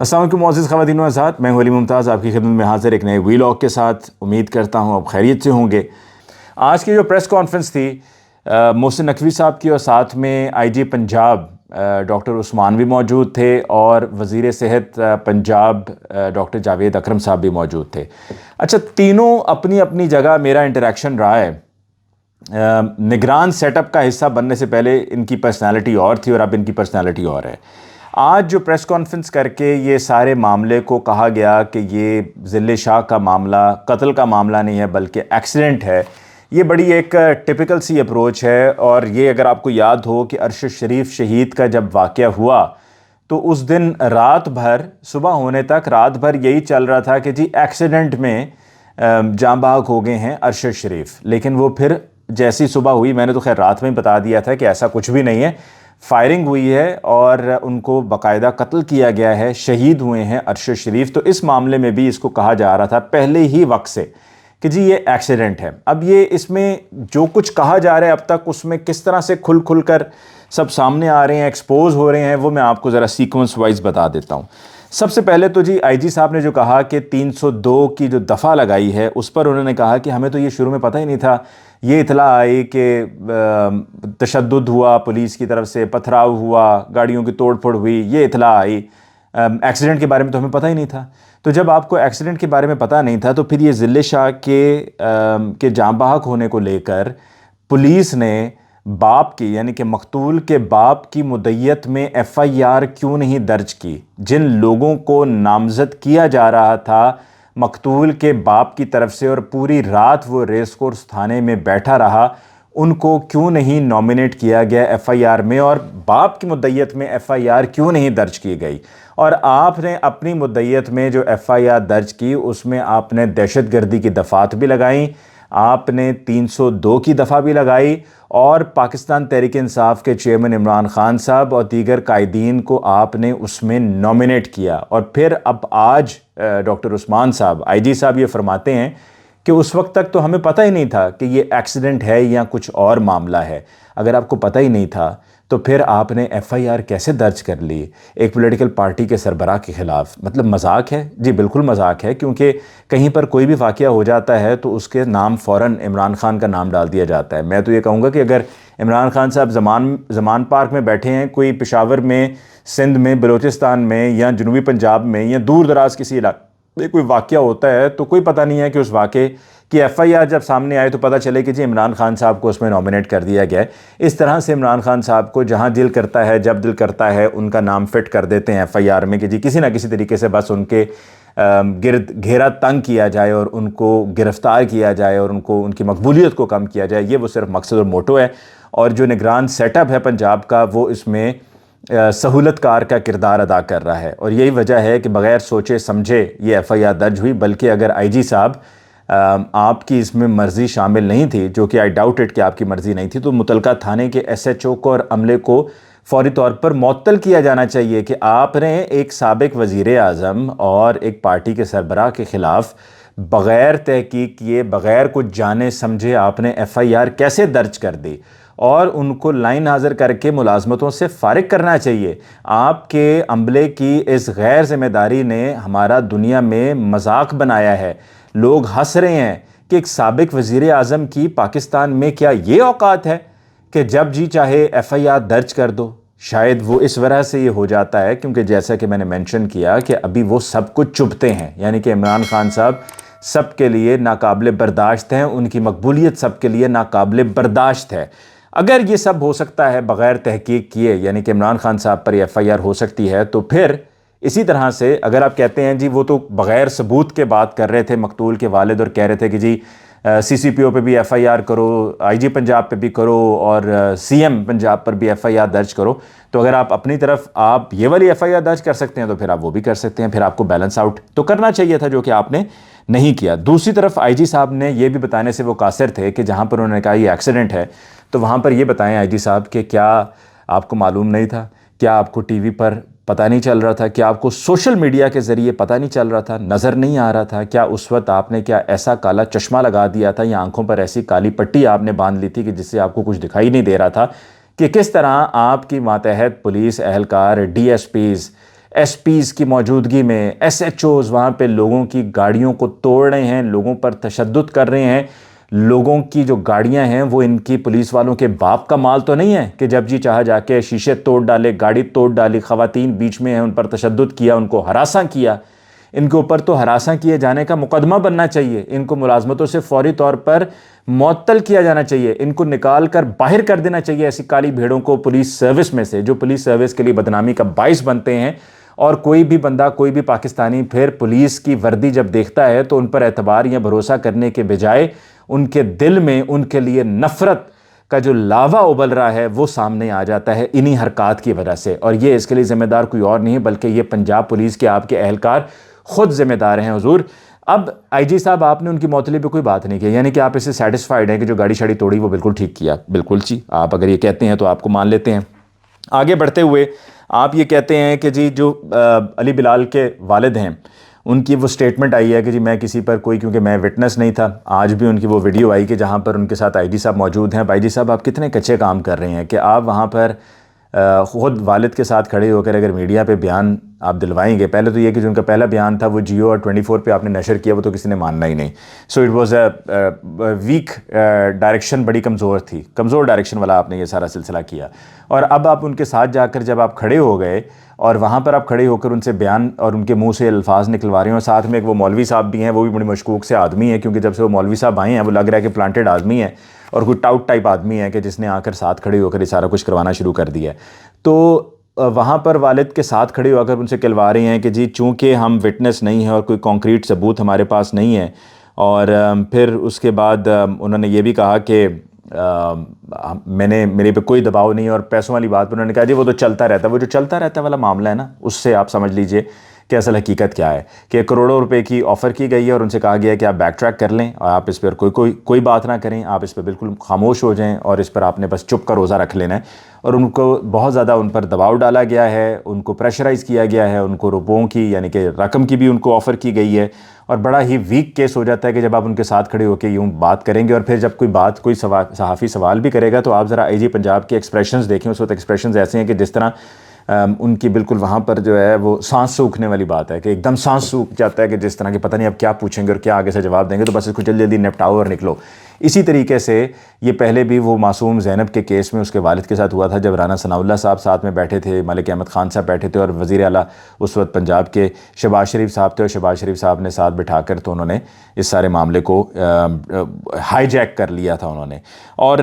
السلام علیکم معزز خواتین و حضرات، میں ہوں علی ممتاز آپ کی خدمت میں حاضر ایک نئے ویلاگ کے ساتھ۔ امید کرتا ہوں آپ خیریت سے ہوں گے۔ آج کی جو پریس کانفرنس تھی محسن نقوی صاحب کی، اور ساتھ میں آئی جی پنجاب ڈاکٹر عثمان بھی موجود تھے، اور وزیر صحت پنجاب ڈاکٹر جاوید اکرم صاحب بھی موجود تھے۔ اچھا، تینوں اپنی اپنی جگہ میرا انٹریکشن رہا ہے۔ نگران سیٹ اپ کا حصہ بننے سے پہلے ان کی پرسنالٹی اور تھی، اور اب ان کی پرسنالٹی اور ہے۔ آج جو پریس کانفرنس کر کے یہ سارے معاملے کو کہا گیا کہ یہ ذل شاہ کا معاملہ قتل کا معاملہ نہیں ہے بلکہ ایکسیڈنٹ ہے، یہ بڑی ایک ٹپیکل سی اپروچ ہے۔ اور یہ اگر آپ کو یاد ہو کہ ارشد شریف شہید کا جب واقعہ ہوا تو اس دن رات بھر، صبح ہونے تک رات بھر یہی چل رہا تھا کہ جی ایکسیڈنٹ میں جاں بحق ہو گئے ہیں ارشد شریف، لیکن وہ پھر جیسی صبح ہوئی، میں نے تو خیر رات میں ہی بتا دیا تھا کہ ایسا کچھ بھی نہیں ہے، فائرنگ ہوئی ہے اور ان کو باقاعدہ قتل کیا گیا ہے، شہید ہوئے ہیں ارشد شریف۔ تو اس معاملے میں بھی اس کو کہا جا رہا تھا پہلے ہی وقت سے کہ جی یہ ایکسیڈنٹ ہے۔ اب یہ اس میں جو کچھ کہا جا رہا ہے اب تک، اس میں کس طرح سے کھل کھل کر سب سامنے آ رہے ہیں، ایکسپوز ہو رہے ہیں، وہ میں آپ کو ذرا سیکوینس وائز بتا دیتا ہوں۔ سب سے پہلے تو جی آئی جی صاحب نے جو کہا کہ 302 کی جو دفعہ لگائی ہے، اس پر انہوں نے کہا کہ ہمیں تو یہ شروع میں پتہ ہی نہیں تھا، یہ اطلاع آئی کہ تشدد ہوا، پولیس کی طرف سے پتھراؤ ہوا، گاڑیوں کی توڑ پھوڑ ہوئی، یہ اطلاع آئی، ایکسیڈنٹ کے بارے میں تو ہمیں پتہ ہی نہیں تھا۔ تو جب آپ کو ایکسیڈنٹ کے بارے میں پتہ نہیں تھا تو پھر یہ ذل شاہ کے جاں بحق ہونے کو لے کر پولیس نے باپ کی، یعنی کہ مقتول کے باپ کی مدعیت میں ایف آئی آر کیوں نہیں درج کی؟ جن لوگوں کو نامزد کیا جا رہا تھا مقتول کے باپ کی طرف سے، اور پوری رات وہ ریس کورس تھانے میں بیٹھا رہا، ان کو کیوں نہیں نامینیٹ کیا گیا ایف آئی آر میں، اور باپ کی مدعیت میں ایف آئی آر کیوں نہیں درج کی گئی؟ اور آپ نے اپنی مدعیت میں جو ایف آئی آر درج کی، اس میں آپ نے دہشت گردی کی دفعات بھی لگائیں، آپ نے 302 کی دفعہ بھی لگائی، اور پاکستان تحریک انصاف کے چیئرمین عمران خان صاحب اور دیگر قائدین کو آپ نے اس میں نامینیٹ کیا۔ اور پھر اب آج ڈاکٹر عثمان صاحب، آئی جی صاحب، یہ فرماتے ہیں کہ اس وقت تک تو ہمیں پتہ ہی نہیں تھا کہ یہ ایکسیڈنٹ ہے یا کچھ اور معاملہ ہے۔ اگر آپ کو پتہ ہی نہیں تھا تو پھر آپ نے ایف آئی آر کیسے درج کر لی ایک پولیٹیکل پارٹی کے سربراہ کے خلاف؟ مطلب مذاق ہے؟ جی بالکل مذاق ہے، کیونکہ کہیں پر کوئی بھی واقعہ ہو جاتا ہے تو اس کے نام فوراً عمران خان کا نام ڈال دیا جاتا ہے۔ میں تو یہ کہوں گا کہ اگر عمران خان صاحب زمان پارک میں بیٹھے ہیں، کوئی پشاور میں، سندھ میں، بلوچستان میں، یا جنوبی پنجاب میں، یا دور دراز کسی علاقے میں کوئی واقعہ ہوتا ہے، تو کوئی پتہ نہیں ہے کہ اس واقعے کی ایف آئی آر جب سامنے آئے تو پتہ چلے کہ جی عمران خان صاحب کو اس میں نامینیٹ کر دیا گیا ہے۔ اس طرح سے عمران خان صاحب کو جہاں دل کرتا ہے، جب دل کرتا ہے، ان کا نام فٹ کر دیتے ہیں ایف آئی آر میں کہ جی کسی نہ کسی طریقے سے بس ان کے گرد گھیرا تنگ کیا جائے اور ان کو گرفتار کیا جائے اور ان کی مقبولیت کو کم کیا جائے۔ یہ وہ صرف مقصد اور موٹو ہے، اور جو نگران سیٹ اپ ہے پنجاب کا، وہ اس میں سہولت کار کا کردار ادا کر رہا ہے، اور یہی وجہ ہے کہ بغیر سوچے سمجھے یہ ایف آئی آر درج ہوئی۔ بلکہ اگر آئی جی صاحب آپ کی اس میں مرضی شامل نہیں تھی، جو کہ آئی ڈاؤٹ اٹ کہ آپ کی مرضی نہیں تھی، تو متعلقہ تھانے کے ایس ایچ او کو اور عملے کو فوری طور پر معطل کیا جانا چاہیے کہ آپ نے ایک سابق وزیر اعظم اور ایک پارٹی کے سربراہ کے خلاف بغیر تحقیق کیے، بغیر کچھ جانے سمجھے آپ نے ایف آئی آر کیسے درج کر دی، اور ان کو لائن حاضر کر کے ملازمتوں سے فارغ کرنا چاہیے۔ آپ کے عملے کی اس غیر ذمہ داری نے ہمارا دنیا میں مذاق بنایا ہے۔ لوگ ہنس رہے ہیں کہ ایک سابق وزیر اعظم کی پاکستان میں کیا یہ اوقات ہے کہ جب جی چاہے ایف آئی آر درج کر دو؟ شاید وہ اس وجہ سے یہ ہو جاتا ہے کیونکہ جیسا کہ میں نے مینشن کیا کہ ابھی وہ سب کچھ چبھتے ہیں، یعنی کہ عمران خان صاحب سب کے لیے ناقابل برداشت ہیں، ان کی مقبولیت سب کے لیے ناقابل برداشت ہے۔ اگر یہ سب ہو سکتا ہے بغیر تحقیق کیے، یعنی کہ عمران خان صاحب پر ایف آئی آر ہو سکتی ہے، تو پھر اسی طرح سے اگر آپ کہتے ہیں جی وہ تو بغیر ثبوت کے بات کر رہے تھے مقتول کے والد، اور کہہ رہے تھے کہ جی سی سی پی او پہ بھی ایف آئی آر کرو، آئی جی پنجاب پہ بھی کرو، اور سی ایم پنجاب پر بھی ایف آئی آر درج کرو، تو اگر آپ اپنی طرف آپ یہ والی ایف آئی آر درج کر سکتے ہیں تو پھر آپ وہ بھی کر سکتے ہیں، پھر آپ کو بیلنس آؤٹ تو کرنا چاہیے تھا، جو کہ آپ نے نہیں کیا۔ دوسری طرف آئی جی صاحب نے یہ بھی بتانے سے وہ قاصر تھے کہ جہاں پر انہوں نے کہا یہ ایکسیڈنٹ ہے، تو وہاں پر یہ بتائیں آئی جی صاحب کہ کیا آپ کو معلوم نہیں تھا؟ کیا آپ کو ٹی وی پر پتہ نہیں چل رہا تھا؟ کیا آپ کو سوشل میڈیا کے ذریعے پتہ نہیں چل رہا تھا، نظر نہیں آ رہا تھا؟ کیا اس وقت آپ نے کیا ایسا کالا چشمہ لگا دیا تھا، یا آنکھوں پر ایسی کالی پٹی آپ نے باندھ لی تھی کہ جس سے آپ کو کچھ دکھائی نہیں دے رہا تھا کہ کس طرح آپ کی ماتحت پولیس اہلکار، D S Ps, S Ps کی موجودگی میں ایس ایچ اوز وہاں پہ لوگوں کی گاڑیوں کو توڑ رہے ہیں, لوگوں پر تشدد کر رہے ہیں. لوگوں کی جو گاڑیاں ہیں وہ ان کی پولیس والوں کے باپ کا مال تو نہیں ہے کہ جب جی چاہا جا کے شیشے توڑ ڈالے, گاڑی توڑ ڈالی, خواتین بیچ میں ہیں ان پر تشدد کیا, ان کو ہراساں کیا. ان کے اوپر تو ہراساں کیے جانے کا مقدمہ بننا چاہیے, ان کو ملازمتوں سے فوری طور پر معطل کیا جانا چاہیے, ان کو نکال کر باہر کر دینا چاہیے ایسی کالی بھیڑوں کو پولیس سروس میں سے جو پولیس سروس کے لیے بدنامی کا باعث بنتے ہیں. اور کوئی بھی بندہ, کوئی بھی پاکستانی پھر پولیس کی وردی جب دیکھتا ہے تو ان پر اعتبار یا بھروسہ کرنے کے بجائے ان کے دل میں ان کے لیے نفرت کا جو لاوا ابل رہا ہے وہ سامنے آ جاتا ہے انہی حرکات کی وجہ سے. اور یہ اس کے لیے ذمہ دار کوئی اور نہیں ہے بلکہ یہ پنجاب پولیس کے آپ کے اہلکار خود ذمہ دار ہیں حضور. اب آئی جی صاحب آپ نے ان کی معطلی پہ کوئی بات نہیں کی, یعنی کہ آپ اس سے سیٹسفائیڈ ہیں کہ جو گاڑی شاڑی توڑی وہ بالکل ٹھیک کیا. بالکل جی, آپ اگر یہ کہتے ہیں تو آپ کو مان لیتے ہیں. آگے بڑھتے ہوئے آپ یہ کہتے ہیں کہ جی جو علی بلال کے والد ہیں ان کی وہ سٹیٹمنٹ آئی ہے کہ جی میں کسی پر کوئی, کیونکہ میں وٹنس نہیں تھا. آج بھی ان کی وہ ویڈیو آئی کہ جہاں پر ان کے ساتھ آئی جی صاحب موجود ہیں. آئی جی صاحب آپ کتنے کچے کام کر رہے ہیں کہ آپ وہاں پر خود والد کے ساتھ کھڑے ہو کر اگر میڈیا پہ بیان آپ دلوائیں گے. پہلے تو یہ کہ جو ان کا پہلا بیان تھا وہ جیو اور 24 پہ آپ نے نشر کیا, وہ تو کسی نے ماننا ہی نہیں. So it was a weak direction, بڑی کمزور تھی, کمزور ڈائریکشن والا آپ نے یہ سارا سلسلہ کیا. اور اب آپ ان کے ساتھ جا کر جب آپ کھڑے ہو گئے اور وہاں پر آپ کھڑے ہو کر ان سے بیان اور ان کے منہ سے الفاظ نکلوا رہے ہیں, اور ساتھ میں ایک وہ مولوی صاحب بھی ہیں, وہ بھی بڑی مشکوک سے آدمی ہیں کیونکہ جب سے وہ مولوی صاحب آئے ہیں وہ لگ رہا ہے کہ پلانٹڈ آدمی ہے اور کوئی ٹاؤٹ ٹائپ آدمی ہے کہ جس نے آ کر ساتھ کھڑے ہو کر یہ سارا کچھ کروانا شروع کر دیا ہے. تو وہاں پر والد کے ساتھ کھڑے ہو کر ان سے کہلوا رہے ہیں کہ جی چونکہ ہم وٹنس نہیں ہیں اور کوئی کانکریٹ ثبوت ہمارے پاس نہیں ہے. اور پھر اس کے بعد انہوں نے یہ بھی کہا کہ میرے پہ کوئی دباؤ نہیں ہے. اور پیسوں والی بات پر انہوں نے کہا جی وہ تو چلتا رہتا ہے, وہ جو چلتا رہتا ہے والا معاملہ ہے نا, اس سے آپ سمجھ لیجئے کہ اصل حقیقت کیا ہے کہ کروڑوں روپے کی آفر کی گئی ہے اور ان سے کہا گیا ہے کہ آپ بیک ٹریک کر لیں اور آپ اس پر کوئی بات نہ کریں, آپ اس پہ بالکل خاموش ہو جائیں اور اس پر آپ نے بس چپ کا روزہ رکھ لینا ہے. اور ان کو بہت زیادہ ان پر دباؤ ڈالا گیا ہے, ان کو پریشرائز کیا گیا ہے, ان کو روپوں کی یعنی کہ رقم کی بھی ان کو آفر کی گئی ہے. اور بڑا ہی ویک کیس ہو جاتا ہے کہ جب آپ ان کے ساتھ کھڑے ہو کے یوں بات کریں گے اور پھر جب کوئی صحافی سوال بھی کرے گا تو آپ ذرا آئی جی پنجاب کے ایکسپریشنز دیکھیں. اس وقت ایکسپریشنز ایسے ہیں کہ جس طرح ان کی بالکل وہاں پر جو ہے وہ سانس سوکھنے والی بات ہے کہ ایک دم سانس سوکھ جاتا ہے کہ جس طرح کہ پتہ نہیں اب کیا پوچھیں گے اور کیا آگے سے جواب دیں گے, تو بس اس کو جلدی جلدی نپٹاؤ اور نکلو. اسی طریقے سے یہ پہلے بھی وہ معصوم زینب کے کیس میں اس کے والد کے ساتھ ہوا تھا جب رانا ثناء اللہ صاحب ساتھ میں بیٹھے تھے, ملک احمد خان صاحب بیٹھے تھے اور وزیر اعلیٰ اس وقت پنجاب کے شہباز شریف صاحب تھے, اور شہباز شریف صاحب نے ساتھ بٹھا کر تو انہوں نے اس سارے معاملے کو ہائی جیک کر لیا تھا انہوں نے. اور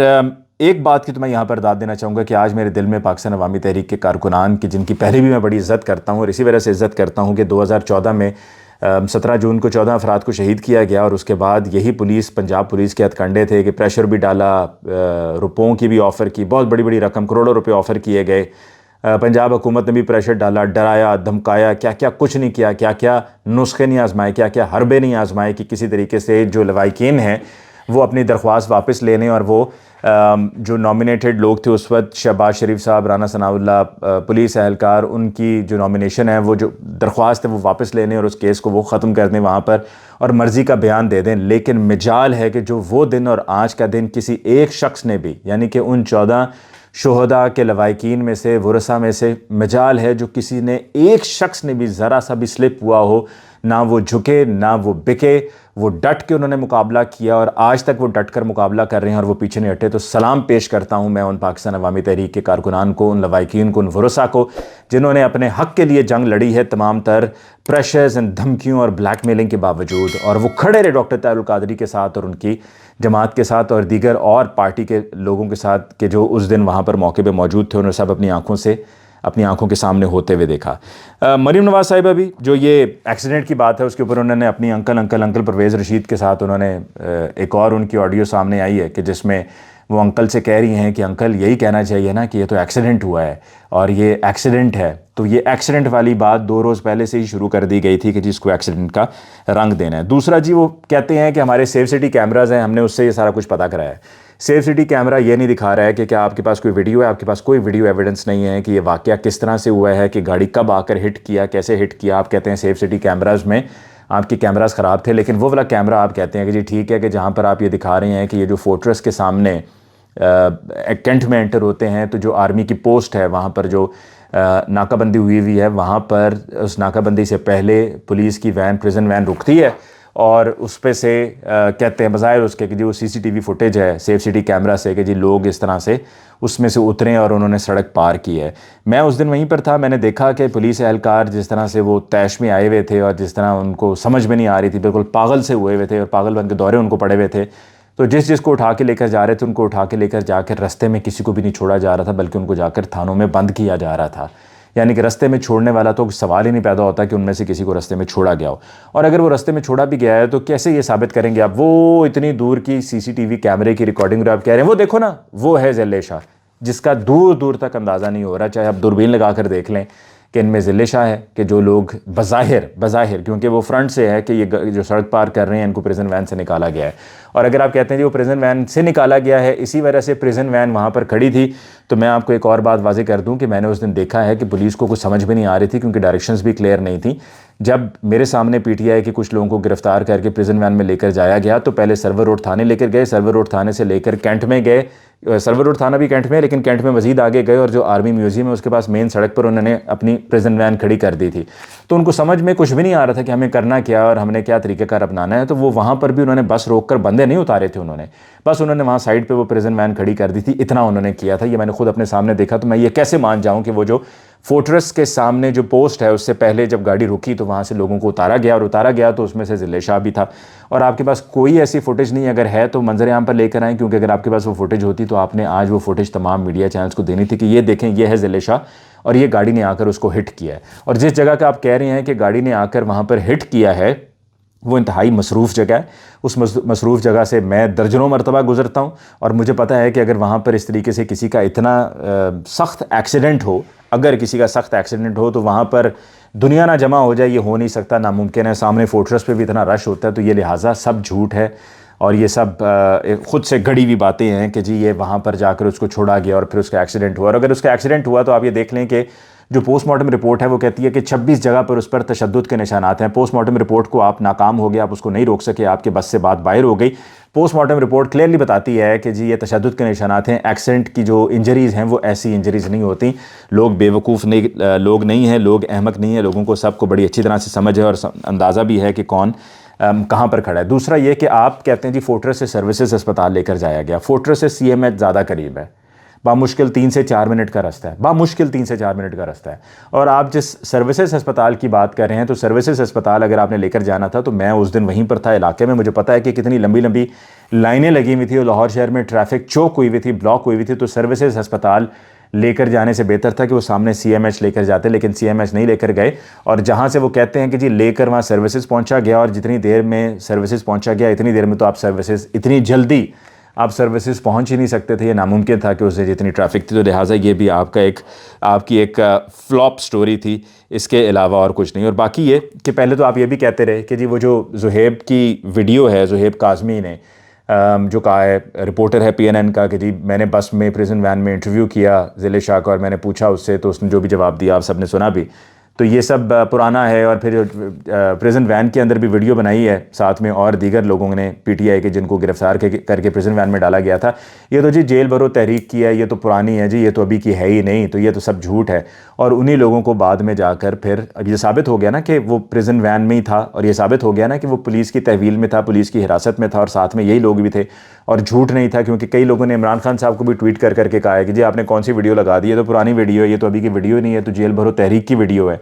ایک بات کی تو میں یہاں پر داد دینا چاہوں گا کہ آج میرے دل میں پاکستان عوامی تحریک کے کارکنان کی جن کی پہلے بھی میں بڑی عزت کرتا ہوں اور اسی وجہ سے عزت کرتا ہوں کہ 2014 میں 17 جون کو 14 افراد کو شہید کیا گیا, اور اس کے بعد یہی پولیس پنجاب پولیس کے ہتھکنڈے تھے کہ پریشر بھی ڈالا, روپوں کی بھی آفر کی, بہت بڑی بڑی رقم کروڑوں روپے آفر کیے گئے. پنجاب حکومت نے بھی پریشر ڈالا, ڈرایا, دھمکایا, کیا کیا کچھ نہیں کیا, کیا کیا نسخے نہیں آزمائے, کیا کیا حربے نہیں آزمائے کہ کسی طریقے سے جو لوائقین ہیں وہ اپنی درخواست واپس لے لیں. اور وہ جو نامینیٹڈ لوگ تھے اس وقت شہباز شریف صاحب, رانا ثناء اللہ, پولیس اہلکار, ان کی جو نامینیشن ہے وہ جو درخواست ہے وہ واپس لے لیں اور اس کیس کو وہ ختم کر دیں وہاں پر اور مرضی کا بیان دے دیں. لیکن مجال ہے کہ جو وہ دن اور آج کا دن کسی ایک شخص نے بھی, یعنی کہ ان 14 شہداء کے لوائقین میں سے, ورثاء میں سے مجال ہے جو کسی نے ایک شخص نے بھی ذرا سا بھی سلپ ہوا ہو, نہ وہ جھکے نہ وہ بکے, وہ ڈٹ کے انہوں نے مقابلہ کیا اور آج تک وہ ڈٹ کر مقابلہ کر رہے ہیں اور وہ پیچھے نہیں ہٹے. تو سلام پیش کرتا ہوں میں ان پاکستان عوامی تحریک کے کارکنان کو, ان لوائقین کو, ان ورثاء کو جنہوں نے اپنے حق کے لیے جنگ لڑی ہے تمام تر پریشرز اینڈ دھمکیوں اور بلیک میلنگ کے باوجود, اور وہ کھڑے رہے ڈاکٹر طاہر القادری کے ساتھ اور ان کی جماعت کے ساتھ اور دیگر اور پارٹی کے لوگوں کے ساتھ کہ جو اس دن وہاں پر موقع پہ موجود تھے. انہوں نے سب اپنی آنکھوں کے سامنے ہوتے ہوئے دیکھا. مریم نواز صاحبہ بھی جو یہ ایکسیڈنٹ کی بات ہے اس کے اوپر انہوں نے اپنی انکل پرویز رشید کے ساتھ انہوں نے ایک اور ان کی آڈیو سامنے آئی ہے کہ جس میں وہ انکل سے کہہ رہی ہیں کہ انکل یہی کہنا چاہیے نا کہ یہ تو ایکسیڈنٹ ہوا ہے اور یہ ایکسیڈنٹ ہے. تو یہ ایکسیڈنٹ والی بات 2 روز پہلے سے ہی شروع کر دی گئی تھی کہ جس کو ایکسیڈنٹ کا رنگ دینا ہے. دوسرا جی وہ کہتے ہیں کہ ہمارے سیف سٹی کیمراز ہیں, ہم نے اس سے یہ سارا کچھ پتہ کرایا ہے. سیف سٹی کیمرہ یہ نہیں دکھا رہا ہے کہ کیا آپ کے پاس کوئی ویڈیو ہے, آپ کے پاس کوئی ویڈیو ایویڈنس نہیں ہے کہ یہ واقعہ کس طرح سے ہوا ہے, کہ گاڑی کب آ کر ہٹ کیا, کیسے ہٹ کیا. آپ کہتے ہیں سیف سٹی کیمراز میں آپ کے کیمراز خراب تھے, لیکن وہ والا کیمرہ آپ کہتے ہیں کہ جی ٹھیک ہے کہ جہاں پر آپ یہ دکھا رہے ہیں کہ یہ جو فورٹریس کے سامنے کینٹ میں انٹر ہوتے ہیں تو جو آرمی کی پوسٹ ہے وہاں پر جو ناکہ بندی ہوئی ہے وہاں پر اس ناکہ بندی سے پہلے پولیس کی وین پریزن وین رکتی ہے اور اس پہ سے کہتے ہیں بظاہر اس کے کہ جی وہ سی سی ٹی وی فوٹیج ہے سیف سٹی کیمرہ سے کہ جی لوگ اس طرح سے اس میں سے اتریں اور انہوں نے سڑک پار کی ہے. میں اس دن وہیں پر تھا, میں نے دیکھا کہ پولیس اہلکار جس طرح سے وہ طیش میں آئے ہوئے تھے اور جس طرح ان کو سمجھ میں نہیں آ رہی تھی, بالکل پاگل سے ہوئے تھے اور پاگل بن کے دورے ان کو پڑے ہوئے تھے. تو جس کو اٹھا کے لے کر جا رہے تھے ان کو اٹھا کے لے کر جا کر رستے میں کسی کو بھی نہیں چھوڑا جا رہا تھا, بلکہ ان کو جا کر تھانوں میں بند کیا جا رہا تھا. یعنی کہ رستے میں چھوڑنے والا تو سوال ہی نہیں پیدا ہوتا کہ ان میں سے کسی کو رستے میں چھوڑا گیا ہو. اور اگر وہ رستے میں چھوڑا بھی گیا ہے تو کیسے یہ ثابت کریں گے آپ؟ وہ اتنی دور کی سی سی ٹی وی کیمرے کی ریکارڈنگ آپ کہہ رہے ہیں وہ دیکھو نا, وہ ہے ذلِ شاہ جس کا دور دور تک اندازہ نہیں ہو رہا, چاہے آپ دوربین لگا کر دیکھ لیں کہ ان میں ذلِ شاہ ہے کہ جو لوگ بظاہر کیونکہ وہ فرنٹ سے ہے کہ یہ جو سڑک پار کر رہے ہیں ان کو پریزن وین سے نکالا گیا ہے. اور اگر آپ کہتے ہیں جی وہ پریزن وین سے نکالا گیا ہے اسی وجہ سے پریزن وین وہاں پر کھڑی تھی, تو میں آپ کو ایک اور بات واضح کر دوں کہ میں نے اس دن دیکھا ہے کہ پولیس کو کچھ سمجھ بھی نہیں آ رہی تھی کیونکہ ڈائریکشنز بھی کلیئر نہیں تھیں. جب میرے سامنے پی ٹی آئی کے کچھ لوگوں کو گرفتار کر کے پریزن وین میں لے کر جایا گیا تو پہلے سرور روڈ تھانے لے کر گئے, سرور روڈ تھانے سے لے کر کینٹ میں گئے, سرور روڈ تھانہ بھی کینٹ میں لیکن کینٹ میں مزید آگے گئے اور جو آرمی میوزیم ہے اس کے پاس مین سڑک پر انہوں نے اپنی پریزن وین کھڑی کر دی تھی. تو ان کو سمجھ میں کچھ بھی نہیں آ رہا تھا کہ ہمیں کرنا کیا اور ہم نے کیا طریقہ کار اپنانا ہے. تو وہ وہاں پر بھی انہوں نے بس روک کر بندے نہیں اتارے تھے, انہوں نے وہاں سائڈ پہ وہ پریزن وین کھڑی کر دی تھی. اتنا انہوں نے کیا تھا, یہ میں نے خود اپنے سامنے دیکھا. تو میں یہ کیسے مان جاؤں کہ وہ جو فورٹریس کے سامنے جو پوسٹ ہے اس سے پہلے جب گاڑی رکی تو وہاں سے لوگوں کو اتارا گیا تو اس میں سے ذلِ شاہ بھی تھا. اور آپ کے پاس کوئی ایسی فوٹیج نہیں, اگر ہے تو منظر عام پر لے کر آئیں, کیونکہ اگر آپ کے پاس وہ فوٹیج ہوتی تو آپ نے آج وہ فوٹیج تمام میڈیا چینلز کو دینی تھی کہ یہ دیکھیں یہ ہے ذلِ شاہ اور یہ گاڑی نے آ کر اس کو ہٹ کیا ہے. اور جس جگہ کا آپ کہہ رہے ہیں کہ گاڑی نے آ کر وہاں پر ہٹ کیا ہے وہ انتہائی مصروف جگہ ہے. اس مصروف جگہ سے میں درجنوں مرتبہ گزرتا ہوں اور مجھے پتہ ہے کہ اگر وہاں پر اس طریقے سے کسی کا اتنا سخت ایکسیڈنٹ ہو, اگر کسی کا سخت ایکسیڈنٹ ہو تو وہاں پر دنیا نہ جمع ہو جائے, یہ ہو نہیں سکتا, ناممکن ہے. سامنے فورٹریس پہ بھی اتنا رش ہوتا ہے, تو یہ لہٰذا سب جھوٹ ہے اور یہ سب خود سے گھڑی ہوئی باتیں ہیں کہ جی یہ وہاں پر جا کر اس کو چھوڑا گیا اور پھر اس کا ایکسیڈنٹ ہوا. اور اگر اس کا ایکسیڈنٹ ہوا تو آپ یہ دیکھ لیں کہ جو پوسٹ مارٹم رپورٹ ہے وہ کہتی ہے کہ 26 جگہ پر اس پر تشدد کے نشانات ہیں. پوسٹ مارٹم رپورٹ کو آپ ناکام ہو گئے, آپ اس کو نہیں روک سکے, آپ کے بس سے بات باہر ہو گئی. پوسٹ مارٹم رپورٹ کلیئرلی بتاتی ہے کہ جی یہ تشدد کے نشانات ہیں. ایکسیڈنٹ کی جو انجریز ہیں وہ ایسی انجریز نہیں ہوتی. لوگ بے وقوف لوگ نہیں ہیں, لوگ احمق نہیں ہیں, لوگوں کو سب کو بڑی اچھی طرح سے سمجھ ہے اور اندازہ بھی ہے کہ کون کہاں پر کھڑا ہے. دوسرا یہ کہ آپ کہتے ہیں جی فورٹریس سے سروسز اسپتال لے کر جایا گیا. فورٹریس سے سی ایم ایچ زیادہ قریب ہے, بامشکل 3 سے 4 منٹ کا رستہ ہے, بامشکل 3 سے 4 منٹ کا رستہ ہے. اور آپ جس سروسز اسپتال کی بات کر رہے ہیں تو سروسز اسپتال اگر آپ نے لے کر جانا تھا تو میں اس دن وہیں پر تھا علاقے میں, مجھے پتہ ہے کہ کتنی لمبی لمبی لائنیں لگی ہوئی تھی اور لاہور شہر میں ٹریفک چوک ہوئی ہوئی تھی, بلاک ہوئی ہوئی تھی. تو سروسز اسپتال لے کر جانے سے بہتر تھا کہ وہ سامنے سی ایم ایچ لے کر جاتے, لیکن سی ایم ایچ نہیں لے کر گئے. اور جہاں سے وہ کہتے ہیں کہ جی لے کر وہاں سروسز پہنچا گیا, اور جتنی دیر میں سروسز پہنچا گیا اتنی دیر میں تو آپ سروسز اتنی جلدی آپ سروسز پہنچ ہی نہیں سکتے تھے, یہ ناممکن تھا کہ اس سے جتنی ٹریفک تھی. تو لہٰذا یہ بھی آپ کی ایک فلاپ سٹوری تھی, اس کے علاوہ اور کچھ نہیں. اور باقی یہ کہ پہلے تو آپ یہ بھی کہتے رہے کہ جی وہ جو زہیب کی ویڈیو ہے, زہیب کاظمی نے جو کہا ہے, رپورٹر ہے PNN کا, کہ جی میں نے بس میں پریزن وین میں انٹرویو کیا ذلِ شاہ کا اور میں نے پوچھا اس سے, تو اس نے جو بھی جواب دیا آپ سب نے سنا بھی. تو یہ سب پرانا ہے. اور پھر پریزن وین کے اندر بھی ویڈیو بنائی ہے ساتھ میں اور دیگر لوگوں نے PTI کے جن کو گرفتار کر کے پریزن وین میں ڈالا گیا تھا. یہ تو جی جیل بھرو تحریک کی ہے, یہ تو پرانی ہے جی, یہ تو ابھی کی ہے ہی نہیں. تو یہ تو سب جھوٹ ہے. اور انہی لوگوں کو بعد میں جا کر پھر اب یہ ثابت ہو گیا نا کہ وہ پریزن وین میں ہی تھا, اور یہ ثابت ہو گیا نا کہ وہ پولیس کی تحویل میں تھا, پولیس کی حراست میں تھا, اور ساتھ میں یہی لوگ بھی تھے. اور جھوٹ نہیں تھا, کیونکہ کئی لوگوں نے عمران خان صاحب کو بھی ٹویٹ کر کے کہا ہے کہ جی آپ نے کون سی ویڈیو لگا دی ہے, تو پرانی ویڈیو ہے, یہ تو ابھی کی ویڈیو نہیں ہے, تو جیل بھرو تحریک کی ویڈیو ہے.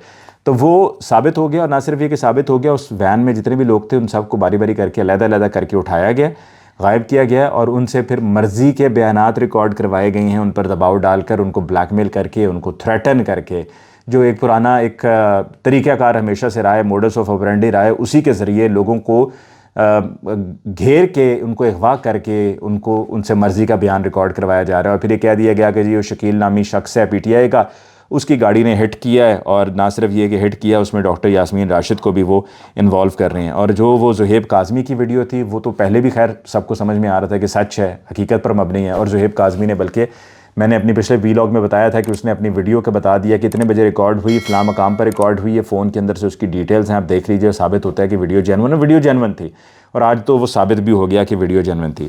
تو وہ ثابت ہو گیا. اور نہ صرف یہ کہ ثابت ہو گیا, اس وین میں جتنے بھی لوگ تھے ان سب کو باری باری کر کے علیحدہ کر کے اٹھایا گیا, غائب کیا گیا, اور ان سے پھر مرضی کے بیانات ریکارڈ کروائے گئے ہیں, ان پر دباؤ ڈال کر, ان کو بلیک میل کر کے, ان کو تھریٹن کر کے, جو ایک پرانا ایک طریقہ کار ہمیشہ سے رہا ہے, موڈس آف آپرینڈی رہا ہے, اسی کے ذریعے لوگوں کو گھیر کے, ان کو اغوا کر کے, ان سے مرضی کا بیان ریکارڈ کروایا جا رہا ہے. اور پھر یہ کہہ دیا گیا کہ جی وہ شکیل نامی شخص ہے PTI کا, اس کی گاڑی نے ہٹ کیا ہے, اور نہ صرف یہ کہ ہٹ کیا, اس میں ڈاکٹر یاسمین راشد کو بھی وہ انوالو کر رہے ہیں. اور جو وہ زہیب کاظمی کی ویڈیو تھی وہ تو پہلے بھی خیر سب کو سمجھ میں آ رہا تھا کہ سچ ہے, حقیقت پر مبنی ہے. اور زہیب کاظمی نے, بلکہ میں نے اپنی پچھلے ویلاگ میں بتایا تھا کہ اس نے اپنی ویڈیو کا بتا دیا کہ اتنے بجے ریکارڈ ہوئی, فلاں مقام پر ریکارڈ ہوئی ہے, فون کے اندر سے اس کی ڈیٹیلز ہیں, آپ دیکھ لیجئے, ثابت ہوتا ہے کہ ویڈیو جینون ہے. ویڈیو جینون تھی, اور آج تو وہ ثابت بھی ہو گیا کہ ویڈیو جینون تھی.